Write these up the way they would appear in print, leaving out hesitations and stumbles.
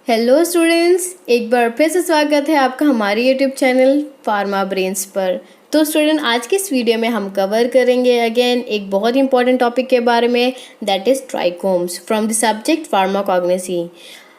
Hello students, एक बार फिर से स्वागत है आपका हमारे यूट्यूब चैनल फार्मा ब्रेन्स पर। तो स्टूडेंट, आज की इस वीडियो में हम कवर करेंगे अगेन एक बहुत इंपॉर्टेंट टॉपिक के बारे में, that is trichomes from the subject pharmacognosy.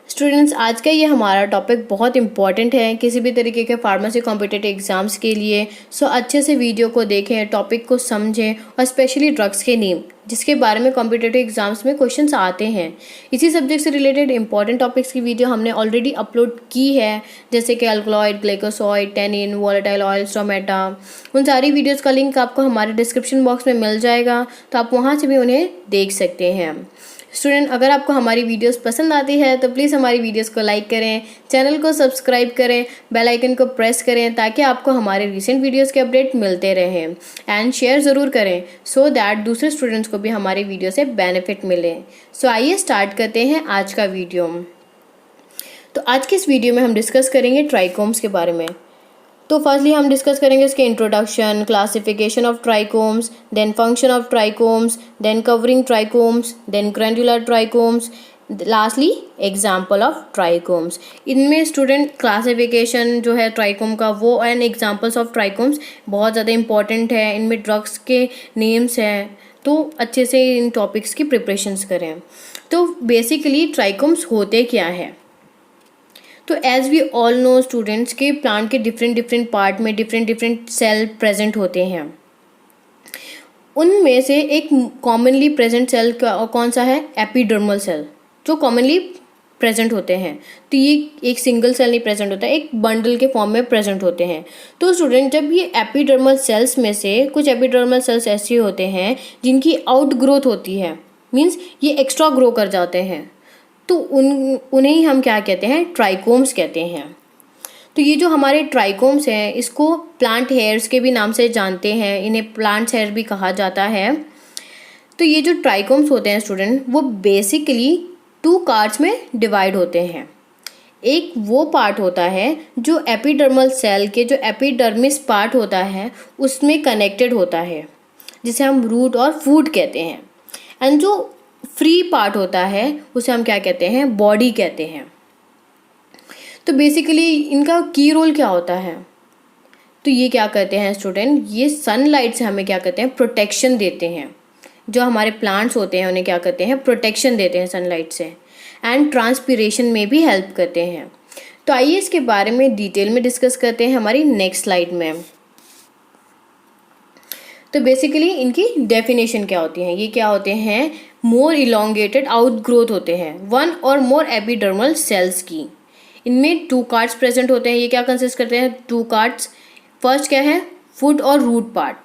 Students, आज का ये हमारा टॉपिक बहुत इंपॉर्टेंट है किसी भी तरीके के फार्मेसी कॉम्पिटिटिव एग्जाम्स के लिए। सो अच्छे से वीडियो को देखें, टॉपिक को समझें और स्पेशली ड्रग्स के नेम जिसके बारे में कॉम्पिटिटिव एग्जाम्स में क्वेश्चंस आते हैं। इसी सब्जेक्ट से रिलेटेड इंपॉर्टेंट टॉपिक्स की वीडियो हमने ऑलरेडी अपलोड की है, जैसे कि alkaloid, glycoside, tannin, volatile oil, stomata. उन सारी वीडियोज़ का लिंक आपको हमारे डिस्क्रिप्शन बॉक्स में मिल जाएगा, तो आप वहाँ से भी उन्हें देख सकते हैं। स्टूडेंट, अगर आपको हमारी वीडियोस पसंद आती है तो प्लीज़ हमारी वीडियोस को लाइक करें, चैनल को सब्सक्राइब करें, बेल आइकन को प्रेस करें ताकि आपको हमारे रिसेंट वीडियोस के अपडेट मिलते रहें। एंड शेयर ज़रूर करें सो दैट दूसरे स्टूडेंट्स को भी हमारी वीडियो से बेनिफिट मिले। सो आइए स्टार्ट करते हैं आज का वीडियो। तो आज के इस वीडियो में हम डिस्कस करेंगे ट्राइकोम्स के बारे में। तो फर्स्टली हम डिस्कस करेंगे इसके introduction, classification of trichomes, then function of trichomes, then covering trichomes, then glandular trichomes, lastly example of trichomes. इनमें स्टूडेंट क्लासिफिकेशन जो है ट्राइकोम का वो एंड एग्जाम्पल्स ऑफ ट्राइकोम्स बहुत ज़्यादा इंपॉर्टेंट है। इनमें ड्रग्स के नेम्स हैं, तो अच्छे से इन टॉपिक्स की प्रिपरेशंस करें। तो बेसिकली ट्राइकोम्स होते क्या है? तो as we all know students के प्लांट के डिफरेंट पार्ट में डिफरेंट सेल प्रेजेंट होते हैं। उनमें से एक कॉमनली प्रेजेंट सेल कौन सा है? एपिडर्मल सेल, जो कॉमनली प्रेजेंट होते हैं। तो ये एक सिंगल सेल नहीं प्रेजेंट होता है, एक बंडल के फॉर्म में प्रेजेंट होते हैं। तो स्टूडेंट, जब ये एपिडर्मल सेल्स में से कुछ एपिडर्मल सेल्स ऐसे होते हैं जिनकी आउट ग्रोथ होती है, मीन्स ये एक्स्ट्रा ग्रो कर जाते हैं, तो उन्हें ही हम क्या कहते हैं? ट्राइकोम्स कहते हैं। तो ये जो हमारे ट्राइकोम्स हैं इसको प्लांट हेयर्स के भी नाम से जानते हैं, इन्हें प्लांट हेयर भी कहा जाता है। तो ये जो ट्राइकोम्स होते हैं स्टूडेंट, वो बेसिकली 2 पार्ट्स में डिवाइड होते हैं। एक वो पार्ट होता है जो एपिडर्मल सेल के जो एपिडर्मिस पार्ट होता है उसमें कनेक्टेड होता है, जिसे हम रूट और फूड कहते हैं। एंड जो फ्री पार्ट होता है उसे हम क्या कहते हैं? बॉडी कहते हैं। तो बेसिकली इनका की रोल क्या होता है? तो ये क्या करते हैं स्टूडेंट, ये सनलाइट से हमें क्या करते हैं? प्रोटेक्शन देते हैं। जो हमारे प्लांट्स होते हैं उन्हें क्या करते हैं? प्रोटेक्शन देते हैं सनलाइट से, एंड ट्रांसपीरेशन में भी हेल्प करते हैं। तो आइए इसके बारे में डिटेल में डिस्कस करते हैं हमारी नेक्स्ट स्लाइड में। तो बेसिकली इनकी डेफिनेशन क्या होती है? ये क्या होते हैं? मोर इलोंगेटेड आउट ग्रोथ होते हैं 1 और मोर एपिडर्मल सेल्स की। इनमें 2 पार्ट्स प्रेजेंट होते हैं। ये क्या कंसिस्ट करते हैं? 2 पार्ट्स। फर्स्ट क्या है? फुट और रूट पार्ट,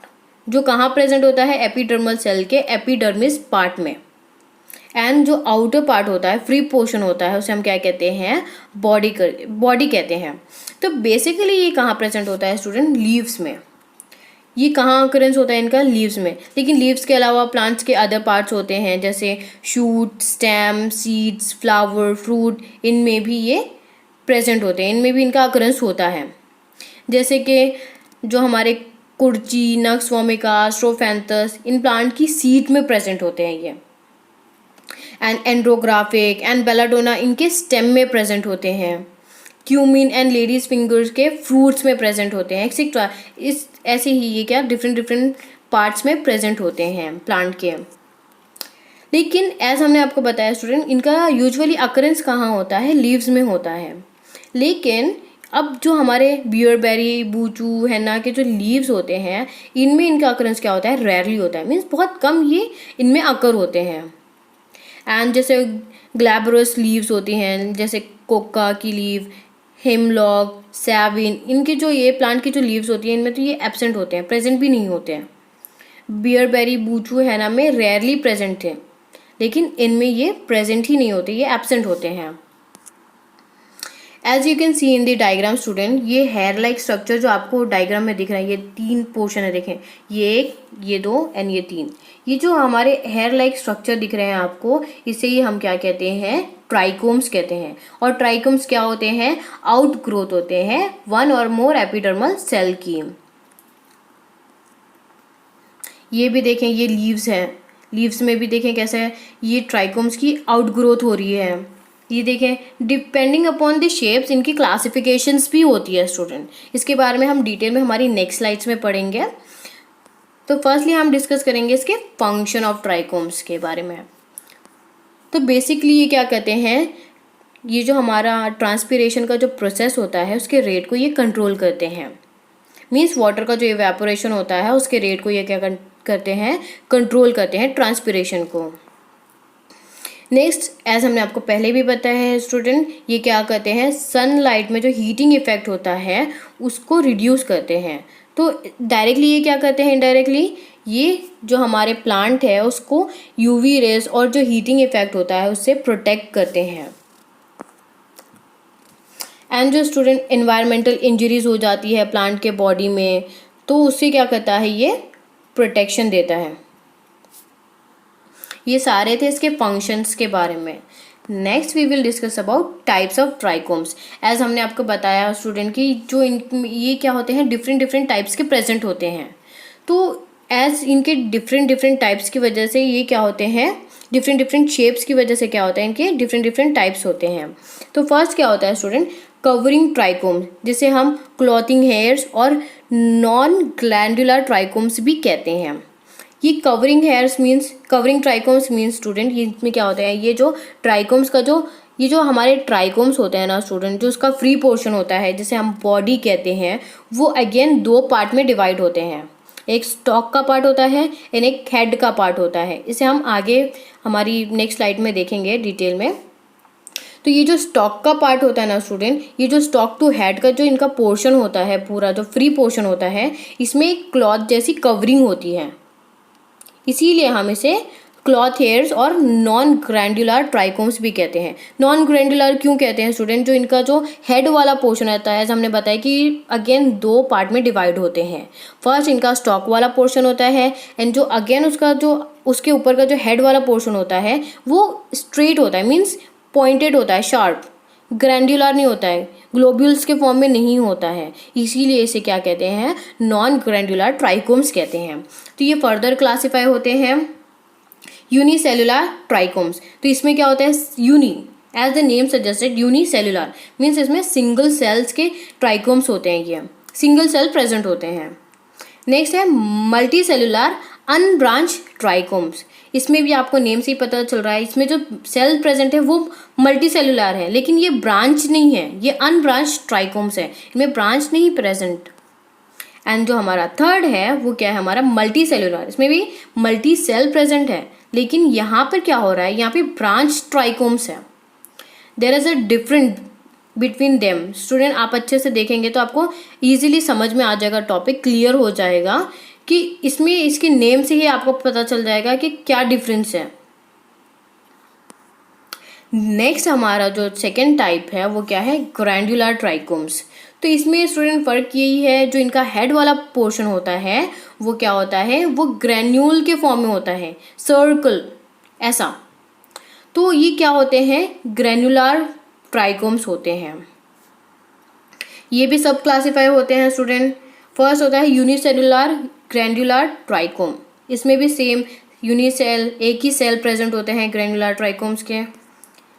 जो कहाँ प्रेजेंट होता है? एपिडर्मल सेल के एपिडर्मिस पार्ट में। एंड जो आउटर पार्ट होता है, फ्री पोर्शन होता है, उसे हम क्या कहते हैं? बॉडी कहते हैं। तो बेसिकली ये कहाँ प्रेजेंट होता है स्टूडेंट? लीव्स में। ये कहाँ अकरेंस होता है इनका? लीव्स में। लेकिन लीव्स के अलावा प्लांट्स के अदर पार्ट्स होते हैं, जैसे shoot, stem, seeds, flower, fruit, इनमें भी ये प्रेजेंट होते हैं, इनमें भी इनका अकरेंस होता है। जैसे कि जो हमारे कुर्ची, नक्स वोमिका, स्ट्रोफेंथस, इन प्लांट की सीड में प्रेजेंट होते हैं ये। एंड एंड्रोग्राफिक एंड बेलाडोना इनके स्टेम में प्रेजेंट होते हैं। क्यूमिन एंड लेडीज फिंगर्स के फ्रूट्स में प्रेजेंट होते हैं, एक्सेट्रा। इस ऐसे ही ये क्या डिफरेंट पार्ट्स में प्रेजेंट होते हैं प्लांट के। लेकिन एज हमने आपको बताया स्टूडेंट, इनका यूजुअली अकरेंस कहाँ होता है? लीव्स में होता है। लेकिन अब जो हमारे बियरबेरी, बूचू, हेना के जो लीव्स होते हैं, इनमें इनका अकरेंस क्या होता है? रेयरली होता है, मीन्स बहुत कम ये इनमें अकर होते हैं। एंड जैसे ग्लैब्रस लीव्स होती हैं, जैसे कोका की लीव, हेमलॉक, सैविन, इनके जो ये प्लांट की जो लीव्स होती हैं इनमें तो ये एब्सेंट होते हैं, प्रेजेंट भी नहीं होते हैं। बियरबेरी, बूचू, हेना में रेयरली प्रेजेंट थे, लेकिन इनमें ये प्रेजेंट ही नहीं होते, ये एब्सेंट होते हैं। As you can see in the diagram student, ये हेयर लाइक स्ट्रक्चर जो आपको डायग्राम में दिख रहा है, ये 3 पोर्शन है, देखें, ये 1, ये 2 एंड ये 3। ये जो हमारे हेयर लाइक स्ट्रक्चर दिख रहे हैं आपको, इसे ही हम क्या कहते हैं? ट्राइकोम्स कहते हैं। और ट्राइकोम्स क्या होते हैं? आउट ग्रोथ होते हैं 1 और मोर एपिडर्मल सेल की। ये भी देखें, ये लीव्स हैं, लीव्स में भी देखें कैसे है, ये ट्राइकोम्स की आउट ग्रोथ हो रही है। ये देखें, डिपेंडिंग अपॉन द शेप्स इनकी क्लासिफिकेशंस भी होती है स्टूडेंट। इसके बारे में हम डिटेल में हमारी नेक्स्ट स्लाइड्स में पढ़ेंगे। तो फर्स्टली हम डिस्कस करेंगे इसके फंक्शन ऑफ ट्राइकोम्स के बारे में। तो बेसिकली ये क्या कहते हैं, ये जो हमारा ट्रांसपिरेशन का जो प्रोसेस होता है उसके रेट को ये कंट्रोल करते हैं। मीन्स वाटर का जो इवेपोरेशन होता है उसके रेट को ये क्या करते हैं, कंट्रोल करते हैं ट्रांसपिरेशन को। नेक्स्ट, एज हमने आपको पहले भी बताया है स्टूडेंट, ये क्या करते हैं, सनलाइट में जो हीटिंग इफेक्ट होता है उसको रिड्यूस करते हैं। तो डायरेक्टली ये क्या करते हैं, इनडायरेक्टली ये जो हमारे प्लांट है उसको यूवी रेज और जो हीटिंग इफेक्ट होता है उससे प्रोटेक्ट करते हैं। एंड जो स्टूडेंट एनवायरमेंटल इंजरीज हो जाती है प्लांट के बॉडी में, तो उससे क्या करता है, ये प्रोटेक्शन देता है। ये सारे थे इसके फंक्शंस के बारे में। Next we will discuss about types of trichomes. As हमने आपको बताया स्टूडेंट कि जो ये क्या होते हैं, डिफरेंट टाइप्स के प्रेजेंट होते हैं। तो एज इनके डिफरेंट टाइप्स की वजह से ये क्या होते हैं, डिफरेंट शेप्स की वजह से क्या होता है, इनके डिफरेंट टाइप्स होते हैं। तो फर्स्ट क्या होता है स्टूडेंट, कवरिंग ट्राइकोम्स, जिसे हम क्लॉथिंग हेयर्स और नॉन ग्लैंडुलर ट्राइकोम्स भी कहते हैं। ये कवरिंग ट्राइकोम्स मीन्स स्टूडेंट, ये इसमें क्या होता है, ये जो ट्राइकोम्स का ये जो हमारे ट्राइकोम्स होते हैं ना स्टूडेंट, जो उसका फ्री पोर्शन होता है जिसे हम बॉडी कहते हैं, वो अगेन दो पार्ट में डिवाइड होते हैं। एक स्टॉक का पार्ट होता है एंड एक हेड का पार्ट होता है। इसे हम आगे हमारी नेक्स्ट स्लाइड में देखेंगे डिटेल में। तो ये जो स्टॉक का पार्ट होता है ना स्टूडेंट, ये जो स्टॉक टू हेड का जो इनका पोर्शन होता है, पूरा जो फ्री पोर्शन होता है, इसमें एक क्लॉथ जैसी कवरिंग होती है, इसीलिए हम इसे क्लॉथ हेयर्स और नॉन ग्रैंडुलर ट्राइकोम्स भी कहते हैं। नॉन ग्रैंडुलर क्यों कहते हैं स्टूडेंट, जो इनका जो हेड वाला पोर्शन रहता है, हमने बताया कि अगेन दो पार्ट में डिवाइड होते हैं। फर्स्ट इनका स्टॉक वाला पोर्शन होता है एंड जो अगेन उसके ऊपर का जो हेड वाला पोर्शन होता है वो स्ट्रेट होता है, मीन्स पॉइंटेड होता है, शार्प, ग्रैंडुलर नहीं होता है, ग्लोब्यूल्स के फॉर्म में नहीं होता है, इसीलिए इसे क्या कहते हैं, नॉन ग्रैंडुलर ट्राइकोम्स कहते हैं। तो ये फर्दर क्लासिफाई होते हैं यूनिसेलुलर ट्राइकोम्स। तो इसमें क्या होता है, uni, as the name suggested, unicellular means इसमें सिंगल सेल्स के ट्राइकोम्स होते हैं, ये सिंगल सेल प्रेजेंट होते हैं। नेक्स्ट है मल्टी सेलुलर अनब्रांच ट्राइकोम्स। इसमें भी आपको नेम से ही पता चल रहा है, इसमें जो सेल प्रेजेंट है वो मल्टी सेलुलर है, लेकिन ये ब्रांच नहीं है, ये अनब्रांच ट्राइकोम्स है, इनमें ब्रांच नहीं प्रेजेंट। एंड जो हमारा थर्ड है वो क्या है, हमारा मल्टी सेलुलर, इसमें भी मल्टी सेल प्रेजेंट है, लेकिन यहाँ पर क्या हो रहा है, यहाँ पे ब्रांच ट्राइकोम्स है। There is a different between them. Student आप अच्छे से देखेंगे तो आपको ईजिली समझ में आ जाएगा, टॉपिक क्लियर हो जाएगा कि इसमें इसके नेम से ही आपको पता चल जाएगा कि क्या डिफरेंस है। नेक्स्ट हमारा जो सेकेंड टाइप है वो क्या है, ग्रैंडुलर ट्राइकोम्स। तो इसमें स्टूडेंट फर्क यही है, जो इनका हेड वाला पोर्शन होता है वो क्या होता है, वो ग्रैन्यूल के फॉर्म में होता है, सर्कल ऐसा। तो ये क्या होते हैं, ग्रैन्युलर ट्राइकोम्स होते हैं। ये भी सब क्लासिफाई होते हैं स्टूडेंट। फर्स्ट होता है यूनिसेलुलर ग्रैंडुलर ट्राइकोम, इसमें भी सेम यूनिसेल, एक ही सेल प्रेजेंट होते हैं ग्रैंडुलर ट्राइकोम्स के।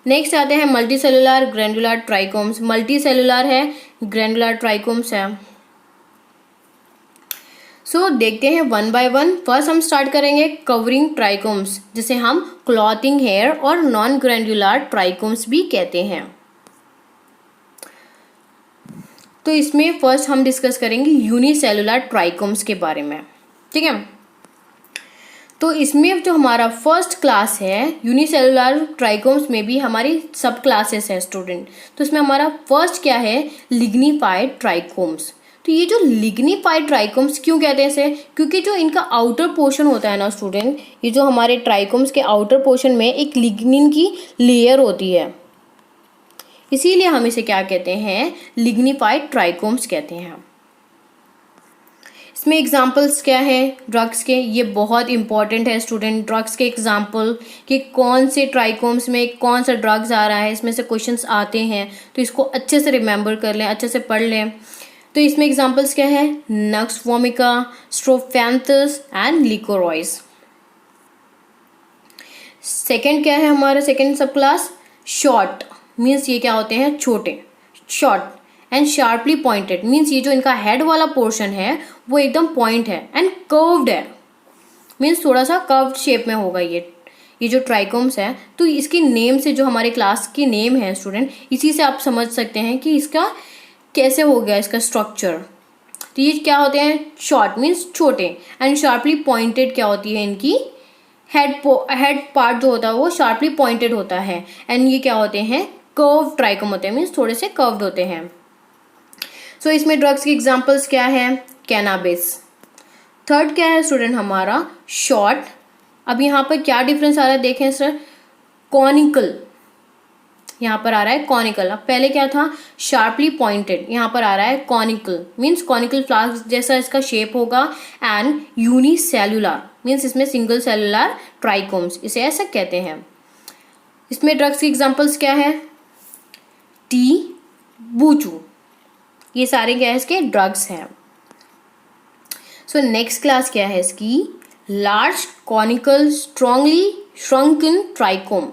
नेक्स्ट आते हैं multi cellular glandular trichomes, multi cellular है, ग्रैंडुलर ट्राइकोम्स है। सो देखते हैं वन बाय वन। फर्स्ट हम स्टार्ट करेंगे कवरिंग ट्राइकोम्स, जिसे हम क्लॉथिंग हेयर और नॉन ग्रैंडुलर ट्राइकोम्स भी कहते हैं। तो इसमें फर्स्ट हम डिस्कस करेंगे यूनिसेलुलर ट्राइकोम्स के बारे में, ठीक है। तो इसमें जो हमारा फर्स्ट क्लास है यूनिसेलुलर ट्राइकोम्स में भी हमारी सब क्लासेस है स्टूडेंट। तो इसमें हमारा फर्स्ट क्या है, लिग्निफाइड ट्राइकोम्स। तो ये जो लिग्निफाइड ट्राइकोम्स क्यों कहते हैं इसे, क्योंकि जो इनका आउटर पोर्शन होता है ना स्टूडेंट, ये जो हमारे ट्राइकोम्स के आउटर पोर्शन में एक लिग्निन की लेयर होती है, इसीलिए हम इसे क्या कहते हैं, लिग्निफाइड ट्राइकोम्स कहते हैं। इसमें एग्जाम्पल्स क्या हैं ड्रग्स के, ये बहुत इंपॉर्टेंट है स्टूडेंट, ड्रग्स के एग्जाम्पल कि कौन से ट्राइकोम्स में कौन सा ड्रग्स आ रहा है, इसमें से क्वेश्चंस आते हैं, तो इसको अच्छे से रिमेंबर कर लें, अच्छे से पढ़ लें। तो इसमें एग्जाम्पल्स क्या है, नक्स वोमिका, स्ट्रोफैंथस एंड लिकोरॉइस। सेकेंड क्या है हमारा सेकेंड सब क्लास, शॉर्ट मीन्स ये क्या होते हैं, छोटे, short and sharply pointed means ये जो इनका हेड वाला पोर्शन है वो एकदम पॉइंट है, एंड कर्व्ड है मीन्स थोड़ा सा कर्व्ड शेप में होगा ये जो ट्राइकोम्स है। तो इसकी नेम से, जो हमारे क्लास की नेम है स्टूडेंट, इसी से आप समझ सकते हैं कि इसका कैसे हो गया इसका स्ट्रक्चर। तो ये क्या होते हैं, शॉर्ट मीन्स छोटे, एंड शार्पली पॉइंटेड क्या होती है, इनकी हेड पार्ट जो होता है वो शार्पली पॉइंटेड होता है, एंड ये क्या होते हैं, कर्व ट्राइकोम होते हैं मीन्स थोड़े से कर्व्ड होते हैं। सो इसमें ड्रग्स की एग्जांपल्स क्या है, कैनाबिस। थर्ड क्या है स्टूडेंट हमारा, शॉर्ट। अब यहाँ पर क्या डिफरेंस आ रहा है देखें सर, कॉनिकल, यहाँ पर आ रहा है कॉनिकल। अब पहले क्या था, शार्पली पॉइंटेड, यहाँ पर आ रहा है कॉनिकल मीन्स कॉनिकल फ्लास्क जैसा इसका शेप होगा, एंड यूनिसेल्युलर मीन्स इसमें सिंगल सेलुलर ट्राइकोम्स, इसे ऐसा कहते हैं। इसमें ड्रग्स की एग्जांपल्स क्या है, टी, बूचू, ये सारे क्या है इसके ड्रग्स हैं। सो नेक्स्ट क्लास क्या है इसकी, large conical strongly shrunken trichome.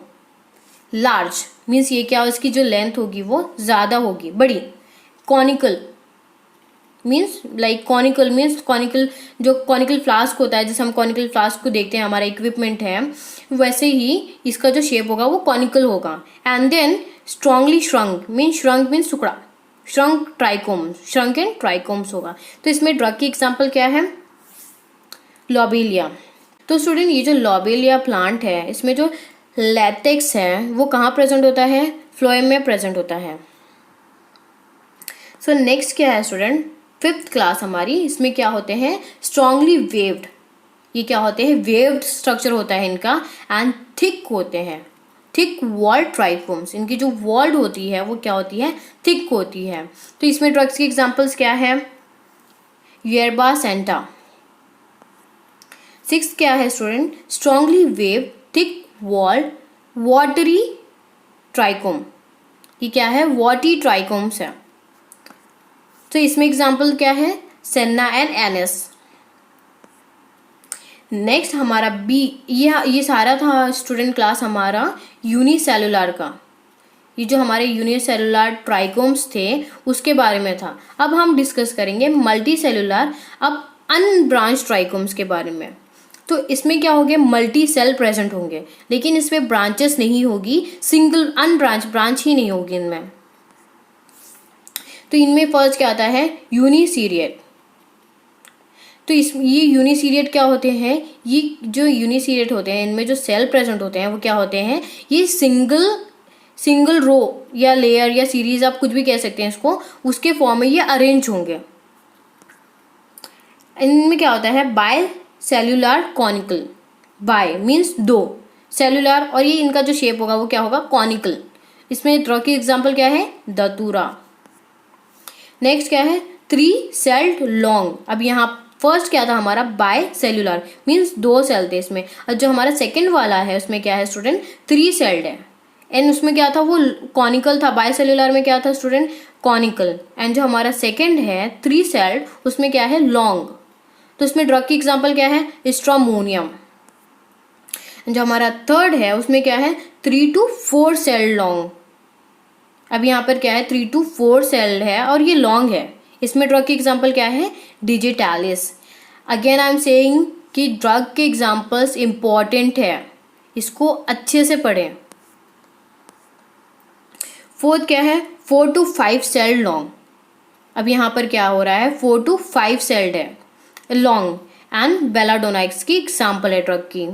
Large means ये क्या, इसकी जो लेंथ होगी वो ज़्यादा होगी, बड़ी। Conical means like conical means conical, जो कॉनिकल फ्लास्क होता है, जैसे हम कॉनिकल फ्लास्क को देखते हैं, हमारा इक्विपमेंट है, वैसे ही इसका जो शेप होगा वो कॉनिकल होगा। And then strongly shrunk means टुकड़ा, shrunk trichomes, shrunk and trichomes होगा। तो इसमें ड्रग की एग्जांपल क्या है, लॉबेलिया। तो स्टूडेंट ये जो लॉबेलिया प्लांट है, इसमें जो लैटेक्स है वो कहाँ प्रेजेंट होता है, फ्लोएम में प्रेजेंट होता है। सो नेक्स्ट क्या है स्टूडेंट, फिफ्थ क्लास हमारी, इसमें क्या होते हैं, स्ट्रांगली वेव्ड। ये क्या होते हैं, वेव्ड स्ट्रक्चर होता है इनका, एंड थिक होते हैं, थिक वॉल्ड ट्राइकोम्स। इनकी जो वॉल्ड होती है वो क्या होती है, थिक होती है। तो इसमें ड्रग्स की एग्जांपल्स क्या है, येरबा सेंटा। सिक्स क्या है student, strongly waved thick walled watery trichome. ये क्या है, वाटी ट्राइकोम्स है। तो इसमें एग्जांपल क्या है, सेन्ना एंड एनएस। नेक्स्ट हमारा बी, ये सारा था स्टूडेंट क्लास हमारा यूनिसेलुलर का। ये जो हमारे यूनिसेलुलर ट्राइकोम्स थे उसके बारे में था। अब हम डिस्कस करेंगे मल्टी सेलुलर, अब अनब्रांच ट्राइकोम्स के बारे में। तो इसमें क्या होंगे, मल्टी सेल प्रेजेंट होंगे, लेकिन इसमें ब्रांचेस नहीं होगी, सिंगल ब्रांच ही नहीं होगी इनमें। तो इनमें फर्स्ट क्या आता है, यूनिसीरिएट। तो ये यूनिसीरिएट क्या होते हैं, ये जो यूनिसीरिएट होते हैं इनमें जो सेल प्रेजेंट होते हैं वो क्या होते हैं, ये सिंगल रो या लेयर या सीरीज, आप कुछ भी कह सकते हैं इसको, उसके फॉर्म में ये अरेंज होंगे। इनमें क्या होता है, bi cellular conical, bi means दो, सेल्यूलर, और ये इनका जो शेप होगा वो क्या होगा, कॉनिकल। इसमें ड्रग की एग्जांपल क्या है, दतूरा। नेक्स्ट क्या है, 3 सेल्ड लॉन्ग। अब यहाँ फर्स्ट क्या था हमारा, बाय सेल्यूलर मीन्स 2 सेल थे इसमें, और जो हमारा सेकंड वाला है उसमें क्या है स्टूडेंट, 3 सेल्ड है, एंड उसमें क्या था, वो कॉनिकल था। बाय सेल्यूलर में क्या था स्टूडेंट, कॉनिकल, एंड जो हमारा सेकंड है 3 सेल्ड उसमें क्या है, लॉन्ग। तो इसमें ड्रग की एग्जांपल क्या है, स्ट्रोमोनियम। जो हमारा थर्ड है उसमें क्या है, 3 to 4 सेल लॉन्ग। अब यहाँ पर क्या है, 3 to 4 सेल है और ये लॉन्ग है। इसमें ड्रग की एग्जांपल क्या है, digitalis. Again I am saying कि ड्रग के एग्जांपल्स इंपॉर्टेंट है, इसको अच्छे से पढ़ें। फोर्थ क्या है, 4 to 5 सेल लॉन्ग। अब यहाँ पर क्या हो रहा है, 4 to 5 सेल्ड है, लॉन्ग, एंड बेलाडोनाइक्स की एग्जाम्पल है ड्रग की।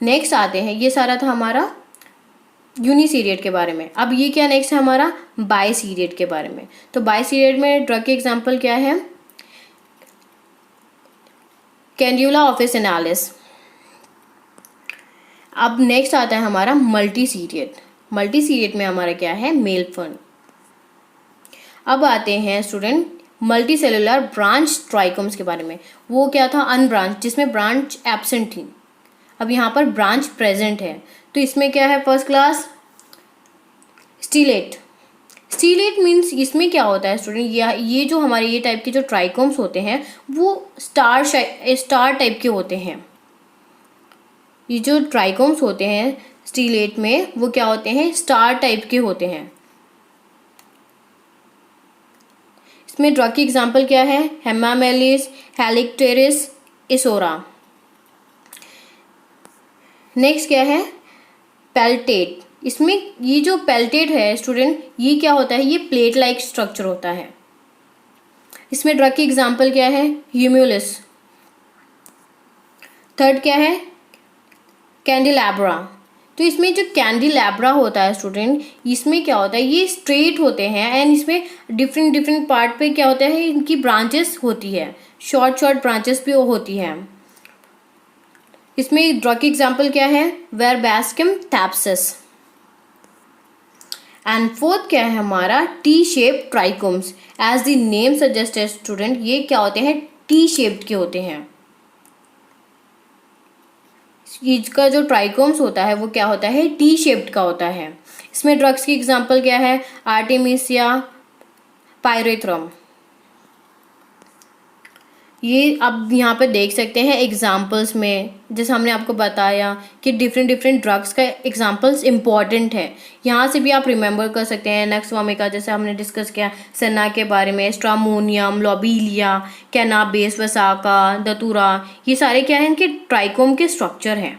नेक्स्ट आते हैं, ये सारा था हमारा यूनिसीरिएट के बारे में। अब ये क्या नेक्स्ट है हमारा, बायसीरिएट के बारे में। तो बायसीरिएट में ड्रग की एग्जाम्पल क्या है, कैंड्यूला ऑफिसिनालिस। अब नेक्स्ट आता है हमारा मल्टीसीरिएट। मल्टीसीरिएट में हमारा क्या है, मेलफर्न। अब आते हैं student multi cellular branch trichomes के बारे में। वो क्या था, अनब्रांच, जिसमें ब्रांच एब्सेंट थी। अब यहाँ पर ब्रांच प्रेजेंट है। तो इसमें क्या है, first class stellate. Stellate means इसमें क्या होता है स्टूडेंट, ये जो हमारे ये टाइप के जो ट्राइकोम्स होते हैं वो स्टार टाइप के होते हैं। ये जो ट्राइकोम्स होते हैं स्टीलेट में वो क्या होते हैं, स्टार टाइप के होते हैं। इसमें ड्रग की एग्जांपल क्या है, हेमामेलिस, हेलिक्टेरिस, इसोरा। नेक्स्ट क्या है, पेल्टेट। इसमें ये जो पेल्टेट है स्टूडेंट, ये क्या होता है, ये प्लेट लाइक स्ट्रक्चर होता है। इसमें ड्रग की एग्जांपल क्या है, ह्यूमुलस। थर्ड क्या है, कैंडिलैब्रा। तो इसमें जो कैंडिलैब्रा होता है स्टूडेंट, इसमें क्या होता है, ये स्ट्रेट होते हैं एंड इसमें डिफरेंट डिफरेंट पार्ट पे क्या होता है, इनकी ब्रांचेस होती है, शॉर्ट शॉर्ट ब्रांचेस भी होती हैं। इसमें ड्रग की एग्जांपल क्या है, वेरबैस्कियम थैप्सिस। एंड फोर्थ क्या है हमारा, T shape trichomes. As the name suggested student, ये क्या होते हैं, टी शेप्ड के होते हैं। इसका जो ट्राइकोम्स होता है वो क्या होता है, टी शेप्ड का होता है। इसमें ड्रग्स की एग्जांपल क्या है, आर्टेमिसिया, पायरेथ्रम। ये अब यहाँ पे देख सकते हैं एग्जाम्पल्स में, जैसे हमने आपको बताया कि डिफरेंट डिफरेंट ड्रग्स का एग्जाम्पल्स इंपॉर्टेंट है। यहाँ से भी आप रिमेंबर कर सकते हैं। नेक्स्टवामिका जैसे हमने डिस्कस किया, सन्ना के बारे में, स्ट्रामोनियम, लोबीलिया, कैनाबेस, वसाका, दतूरा, ये सारे क्या हैं, इनके ट्राइकोम के स्ट्रक्चर हैं।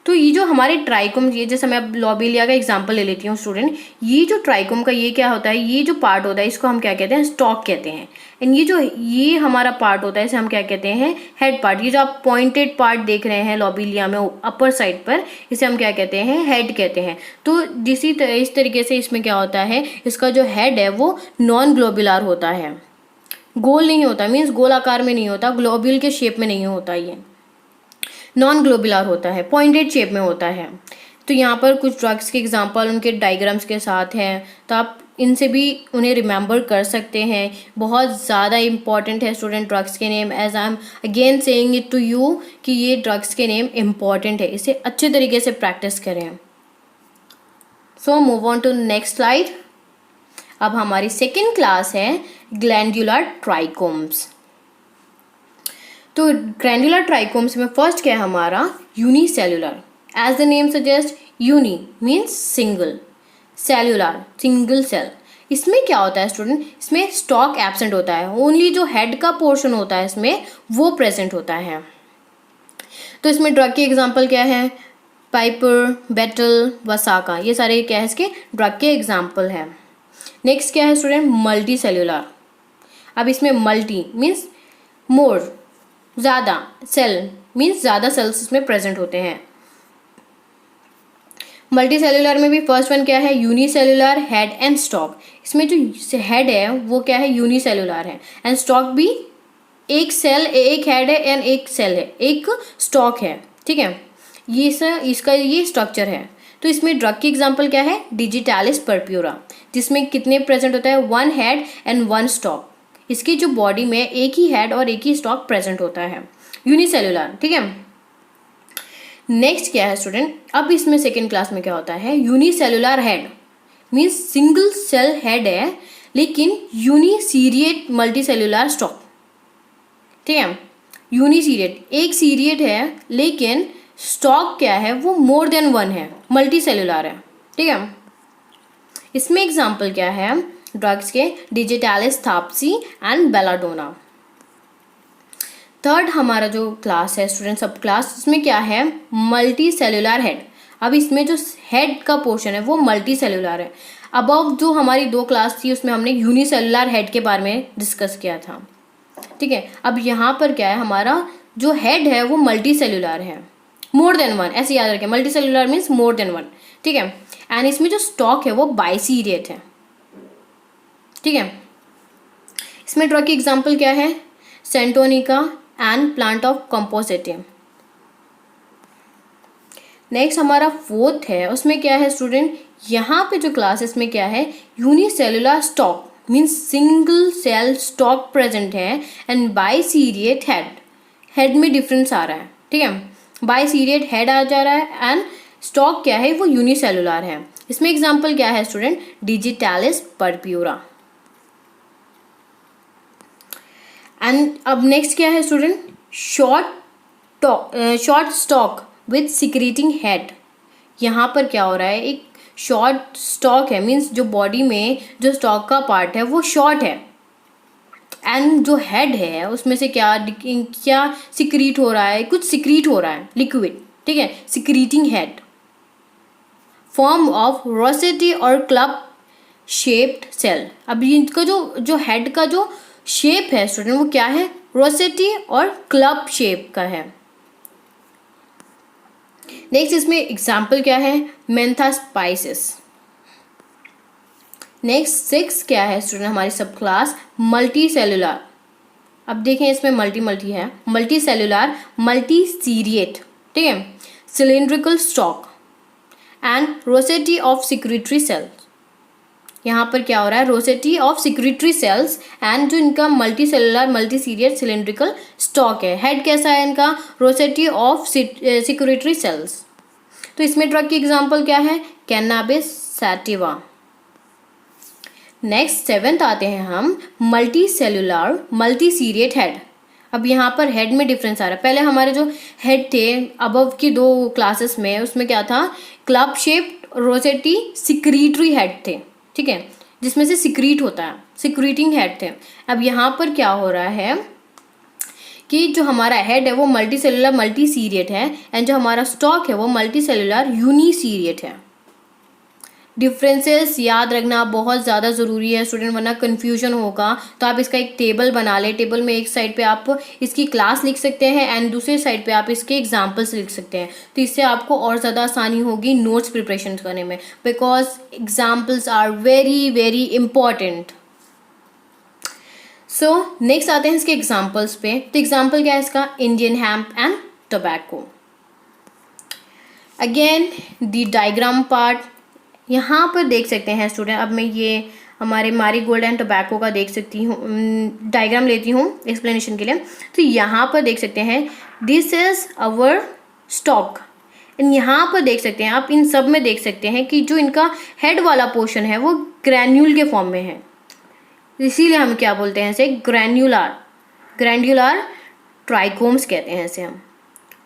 तो ये जो हमारे ट्राइकोम, ये जैसे मैं अब लोबेलिया का एग्जांपल ले लेती हूँ स्टूडेंट, ये जो ट्राइकोम का ये क्या होता है, ये जो पार्ट होता है इसको हम क्या कहते हैं, स्टॉक कहते हैं। एंड ये हमारा पार्ट होता है, इसे हम क्या कहते हैं, हेड पार्ट। ये जो आप पॉइंटेड पार्ट देख रहे हैं लोबेलिया में अपर साइड पर, इसे हम क्या कहते हैं, हेड कहते हैं। तो इस तरीके से इसमें क्या होता है, इसका जो हेड है वो नॉन ग्लोबुलर होता है, गोल नहीं होता, मीन्स गोल आकार में नहीं होता, ग्लोब्यूल के शेप में नहीं होता, ये नॉन ग्लोबुलर होता है, पॉइंटेड शेप में होता है। तो यहाँ पर कुछ ड्रग्स के एग्जांपल उनके डायग्राम्स के साथ हैं, तो आप इनसे भी उन्हें रिमेंबर कर सकते हैं। बहुत ज़्यादा इंपॉर्टेंट है स्टूडेंट ड्रग्स के name, as I am again saying it to you कि ये ड्रग्स के नेम इंपॉर्टेंट है, इसे अच्छे तरीके से प्रैक्टिस करें। So move on to next slide. अब हमारी सेकेंड क्लास है ग्लैंडुलर ट्राइकोम्स। तो ग्लैंडुलर ट्राइकोम्स में फर्स्ट क्या है हमारा, unicellular. As the name suggest, uni means single, cellular single cell. इसमें क्या होता है स्टूडेंट, इसमें स्टॉक एब्सेंट होता है, ओनली जो हेड का पोर्शन होता है इसमें वो प्रेजेंट होता है। तो इसमें ड्रग के एग्जाम्पल क्या है, पाइपर, बेटल, वसाका, ये सारे क्या है इसके ड्रग के एग्जाम्पल है। नेक्स्ट क्या है स्टूडेंट, मल्टी सेल्युलर। अब इसमें मल्टी मीन्स मोर, ज़्यादा, सेल मीन्स ज़्यादा सेल्स इसमें प्रेजेंट होते हैं। मल्टी सेल्युलर में भी फर्स्ट वन क्या है, यूनिसेल्युलर, हेड एंड स्टॉक। इसमें जो हेड है वो क्या है, यूनिसेल्युलर है, एंड स्टॉक भी एक सेल, एक हेड है एंड एक सेल है, एक स्टॉक है, ठीक है। इसका ये स्ट्रक्चर है। तो इसमें ड्रग की एग्जांपल क्या है, डिजिटालिस पर्प्यूरा, जिसमें कितने प्रेजेंट होता है, one head and one stock. इसकी जो बॉडी में एक ही हेड और एक ही स्टॉक प्रेजेंट होता है, यूनिसेल्युलर, ठीक है। नेक्स्ट क्या है स्टूडेंट, अब इसमें सेकेंड क्लास में क्या होता है, unicellular head means single cell head है लेकिन यूनिसीरिएट मल्टीसेल्युलर स्टॉक, ठीक है। यूनिसीरिएट एक सीरिएट है लेकिन स्टॉक क्या है, वो मोर देन वन है, मल्टीसेल्युलर है, ठीक है। इसमें एग्जाम्पल क्या है ड्रग्स के, डिजिटालिस थाप्सी एंड बेलाडोना। थर्ड हमारा जो क्लास है स्टूडेंट, सब क्लास, इसमें क्या है, मल्टी सेल्युलर हेड। अब इसमें जो हेड का पोर्शन है वो मल्टी सेल्युलर है। अबव जो हमारी दो क्लास थी उसमें हमने यूनिसेल्युलर हेड के बारे में डिस्कस किया था, ठीक है। अब यहाँ पर क्या है, हमारा जो हेड है वो मल्टी सेल्युलर है, मोर देन वन, ऐसे याद रखें, multi cellular means more than one, ठीक है। एंड इसमें जो स्टॉक है वो बाइसीरिएट है, ठीक है। इसमें ड्रग की एग्जाम्पल क्या है, सेंटोनिका एंड प्लांट ऑफ कंपोजिटियम। नेक्स्ट हमारा फोर्थ है, उसमें क्या है स्टूडेंट, यहाँ पे जो क्लास है इसमें क्या है, unicellular stalk means single cell stalk present है एंड बाइसीरिएट हेड, हेड में डिफरेंस आ रहा है, ठीक है। बाइसीरिएट हेड आ जा रहा है एंड स्टॉक क्या है वो यूनिसेल्युलर है। इसमें एग्जाम्पल क्या है स्टूडेंट, डिजिटालिस पर्प्यूरा। एंड अब नेक्स्ट क्या है student, short stock with secreting head. यहाँ पर क्या हो रहा है, एक शॉर्ट स्टॉक है, मीन्स जो बॉडी में जो स्टॉक का पार्ट है वो शॉर्ट है, एंड जो हेड है उसमें से क्या क्या सिक्रीट हो रहा है, कुछ सिक्रीट हो रहा है लिक्विड, ठीक है, secreting head. Form of Rossetti और क्लब शेप्ड सेल। अब इनका जो हेड का जो शेप है स्टूडेंट वो क्या है, रोसेटी और क्लब शेप का है। नेक्स्ट इसमें एग्जाम्पल क्या है, मेंथा स्पाइसेस। नेक्स्ट 6 क्या है स्टूडेंट, हमारी सब क्लास मल्टी सेलुलर। अब देखें इसमें मल्टी है, मल्टी सेलुलर, मल्टी सीरिएट, ठीक है, cylindrical stalk and rosette of secretory cells. यहाँ पर क्या हो रहा है, rosette of secretory cells and जो इनका multi cellular multi seriate cylindrical stalk है। हेड कैसा है इनका, रोसेटी ऑफ सिक्रीटरी सेल्स। तो इसमें ड्रग की एग्जांपल क्या है, कैनाबिस सैटिवा। नेक्स्ट 7th आते हैं हम, मल्टी सेलुलर मल्टी सीरिएट हेड। अब यहाँ पर हेड में डिफरेंस आ रहा है। पहले हमारे जो हेड थे अबव की 2 क्लासेस में, उसमें क्या था, club shape Rossetti secretory head थे, ठीक है, जिसमें से सिक्रीट होता है, सिक्रीटिंग हेड थे। अब यहाँ पर क्या हो रहा है कि जो हमारा हेड है वो मल्टी सेलुलर मल्टी सीरिएट है एंड जो हमारा स्टॉक है वो मल्टी सेलुलर यूनिसीरिएट है। डिफरेंसेस याद रखना बहुत ज़्यादा ज़रूरी है स्टूडेंट, वरना कन्फ्यूजन होगा। तो आप इसका एक टेबल बना लें, टेबल में एक साइड पे आप इसकी क्लास लिख सकते हैं एंड दूसरे साइड पे आप इसके एग्जांपल्स लिख सकते हैं। तो इससे आपको और ज़्यादा आसानी होगी नोट्स प्रिपरेशन करने में, because examples are very very important. So next आते हैं इसके एग्जाम्पल्स पे। तो एग्जाम्पल क्या है इसका, Indian hemp and tobacco. Again the diagram part यहाँ पर देख सकते हैं स्टूडेंट। अब मैं ये हमारे मैरीगोल्ड एंड टोबैको का देख सकती हूँ, डायग्राम लेती हूँ एक्सप्लेनेशन के लिए। तो यहाँ पर देख सकते हैं this is our stock, and यहाँ पर देख सकते हैं आप, इन सब में देख सकते हैं कि जो इनका हेड वाला पोर्शन है वो ग्रैन्यूल के फॉर्म में है, इसीलिए हम क्या बोलते हैं इसे, ग्रैन्युलर ट्राइकोम्स कहते हैं इसे हम,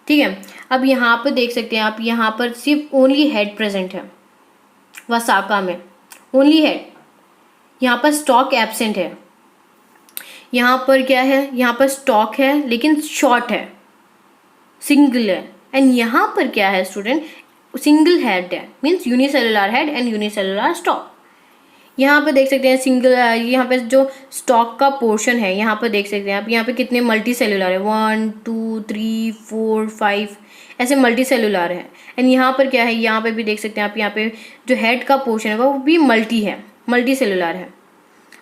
ठीक है। अब यहाँ पर देख सकते हैं आप, यहाँ पर सिर्फ ओनली हेड प्रेजेंट है, वसाका में ओनली हेड, यहाँ पर स्टॉक एब्सेंट है। यहाँ पर क्या है, यहाँ पर स्टॉक है लेकिन शॉर्ट है, सिंगल है, एंड यहाँ पर क्या है स्टूडेंट, सिंगल हेड है, means unicellular head and unicellular stock. यहाँ पर देख सकते हैं सिंगल, यहाँ पे जो स्टॉक का पोर्शन है यहाँ पर देख सकते हैं आप, यहाँ पे कितने मल्टी सेलुलर है, 1 2 3 4 5 ऐसे मल्टी सेलुलर है। एंड यहाँ पर क्या है, यहाँ पे भी देख सकते हैं आप, यहाँ पे जो हेड का पोर्शन है वो भी मल्टी है, मल्टी सेलुलर है,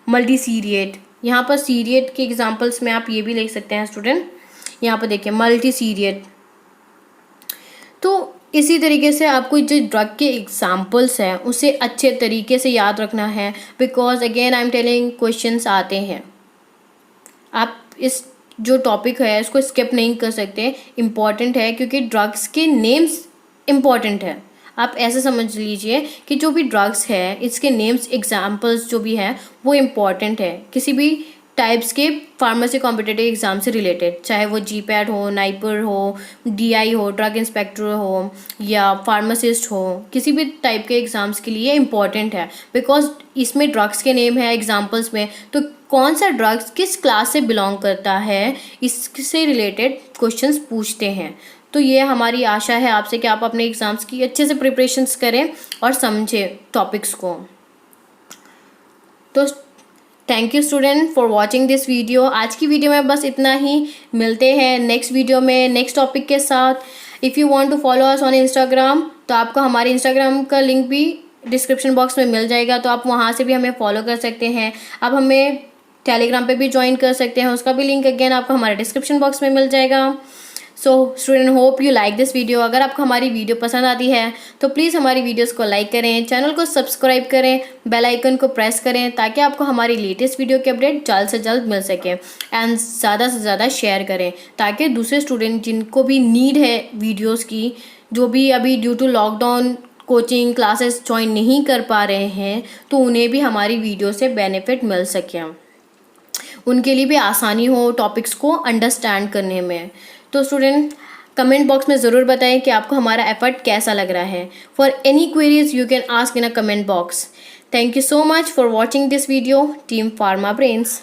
मल्टी सीरिएट। यहाँ पर सीरिएट के एग्जांपल्स में आप ये भी लिख सकते हैं स्टूडेंट, यहाँ पर देखिए मल्टी सीरिएट। तो इसी तरीके से आपको जो ड्रग के एग्जांपल्स हैं उसे अच्छे तरीके से याद रखना है, because again I am telling questions आते हैं। आप इस जो टॉपिक है इसको स्किप नहीं कर सकते, इम्पॉर्टेंट है, क्योंकि ड्रग्स के नेम्स इम्पॉर्टेंट है। आप ऐसे समझ लीजिए कि जो भी ड्रग्स है इसके नेम्स एग्जांपल्स जो भी हैं वो इम्पॉर्टेंट है किसी भी टाइप्स के फार्मेसी कॉम्पिटिटिव एग्ज़ाम से रिलेटेड, चाहे वो जीपैट हो, नाइपर हो, डीआई हो, ड्रग इंस्पेक्टर हो या फार्मासिस्ट हो, किसी भी टाइप के एग्ज़ाम्स के लिए इम्पॉर्टेंट है, बिकॉज इसमें ड्रग्स के नेम है एग्जांपल्स में, तो कौन सा ड्रग्स किस क्लास से बिलोंग करता है इससे रिलेटेड क्वेश्चंस पूछते हैं। तो ये हमारी आशा है आपसे कि आप अपने एग्ज़ाम्स की अच्छे से प्रिपरेशंस करें और समझें टॉपिक्स को। तो thank you student for watching this video. आज की वीडियो में बस इतना ही, मिलते हैं नेक्स्ट वीडियो में नेक्स्ट टॉपिक के साथ। If you want to follow us on Instagram, तो आपको हमारे इंस्टाग्राम का लिंक भी डिस्क्रिप्शन बॉक्स में मिल जाएगा, तो आप वहाँ से भी हमें फॉलो कर सकते हैं। आप हमें टेलीग्राम पे भी ज्वाइन कर सकते हैं, उसका भी लिंक अगेन आपको हमारे डिस्क्रिप्शन बॉक्स में मिल जाएगा। So student hope you like this video. अगर आपको हमारी वीडियो पसंद आती है तो प्लीज़ हमारी वीडियोस को लाइक करें, चैनल को सब्सक्राइब करें, बेल आइकन को प्रेस करें, ताकि आपको हमारी लेटेस्ट वीडियो के अपडेट जल्द से जल्द मिल सके। एंड ज़्यादा से ज़्यादा शेयर करें, ताकि दूसरे स्टूडेंट जिनको भी नीड है वीडियोज़ की, जो भी अभी due to lockdown coaching classes join नहीं कर पा रहे हैं, तो उन्हें भी हमारी वीडियो से बेनिफिट मिल सके, उनके लिए भी आसानी हो टॉपिक्स को अंडरस्टैंड करने में। तो स्टूडेंट कमेंट बॉक्स में ज़रूर बताएं कि आपको हमारा एफर्ट कैसा लग रहा है। For any queries you can ask in a comment box. Thank you so much for watching this video, team pharma brains.